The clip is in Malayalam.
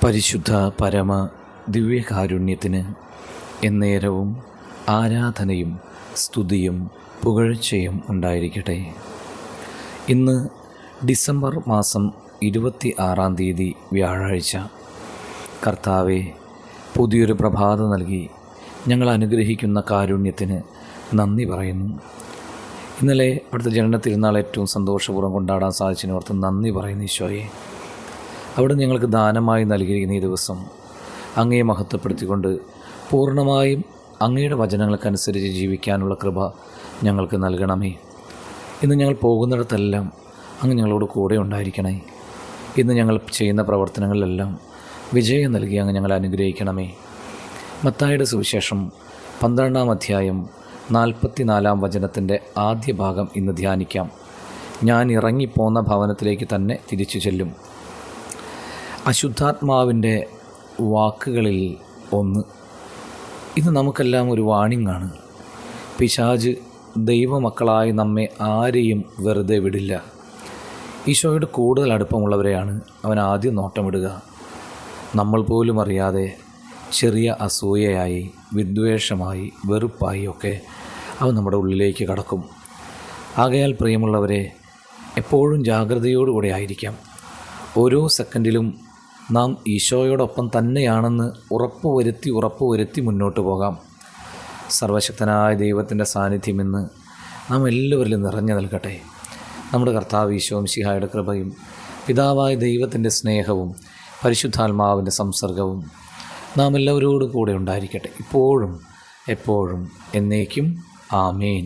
പരിശുദ്ധ പരമ ദിവ്യകാരുണ്യത്തിന് എന്നേരവും ആരാധനയും സ്തുതിയും പുകഴ്ചയും ഉണ്ടായിരിക്കട്ടെ. ഇന്ന് ഡിസംബർ മാസം 26-ാം തീയതി വ്യാഴാഴ്ച. കർത്താവെ, പുതിയൊരു പ്രഭാതം നൽകി ഞങ്ങൾ അനുഗ്രഹിക്കുന്ന കാരുണ്യത്തിന് നന്ദി പറയുന്നു. ഇന്നലെ അവിടുത്തെ ജനന തിരുനാൾ ഏറ്റവും സന്തോഷപൂർവ്വം കൊണ്ടാടാൻ സാധിച്ചതിനോർത്ത് നന്ദി പറയുന്നു. ഈശോയെ, അവിടെ ഞങ്ങൾക്ക് ദാനമായി നൽകിയിരിക്കുന്ന ഈ ദിവസം അങ്ങയെ മഹത്വപ്പെടുത്തിക്കൊണ്ട് പൂർണ്ണമായും അങ്ങയുടെ വചനങ്ങൾക്കനുസരിച്ച് ജീവിക്കാനുള്ള കൃപ ഞങ്ങൾക്ക് നൽകണമേ. ഇന്ന് ഞങ്ങൾ പോകുന്നിടത്തെല്ലാം അങ്ങ് ഞങ്ങളോട് കൂടെ ഉണ്ടായിരിക്കണേ. ഇന്ന് ഞങ്ങൾ ചെയ്യുന്ന പ്രവർത്തനങ്ങളിലെല്ലാം വിജയം നൽകി അങ്ങ് ഞങ്ങളെ അനുഗ്രഹിക്കണമേ. മത്തായിയുടെ സുവിശേഷം 12-ാം അധ്യായം 44-ാം വചനത്തിൻ്റെ ആദ്യ ഭാഗം ഇന്ന് ധ്യാനിക്കാം. ഞാൻ ഇറങ്ങിപ്പോന്ന ഭവനത്തിലേക്ക് തന്നെ തിരിച്ചു ചെല്ലും. അശുദ്ധാത്മാവിൻ്റെ വാക്കുകളിൽ ഒന്ന്. ഇത് നമുക്കെല്ലാം ഒരു വാണിംഗാണ്. പിശാച് ദൈവമക്കളായി നമ്മെ ആരെയും വെറുതെ വിടില്ല. ഈശോയോട് കൂടുതൽ അടുപ്പമുള്ളവരെയാണ് അവൻ ആദ്യം നോട്ടമിടുക. നമ്മൾ പോലും അറിയാതെ ചെറിയ അസൂയയായി, വിദ്വേഷമായി, വെറുപ്പായി ഒക്കെ അവൻ നമ്മുടെ ഉള്ളിലേക്ക് കടക്കും. ആകയാൽ പ്രിയമുള്ളവരെ, എപ്പോഴും ജാഗ്രതയോടുകൂടെ ആയിരിക്കാം. ഓരോ സെക്കൻഡിലും നാം ഈശോയോടൊപ്പം തന്നെയാണെന്ന് ഉറപ്പുവരുത്തി മുന്നോട്ട് പോകാം. സർവശക്തനായ ദൈവത്തിൻ്റെ സാന്നിധ്യം ഇന്ന് നാം എല്ലാവരിലും നിറഞ്ഞു നിൽക്കട്ടെ. നമ്മുടെ കർത്താവ് ഈശോ മിശിഹായുടെ കൃപയും പിതാവായ ദൈവത്തിൻ്റെ സ്നേഹവും പരിശുദ്ധാത്മാവിൻ്റെ സംസർഗവും നാം എല്ലാവരോടും കൂടെ ഉണ്ടായിരിക്കട്ടെ, ഇപ്പോഴും എപ്പോഴും എന്നേക്കും. ആമേൻ.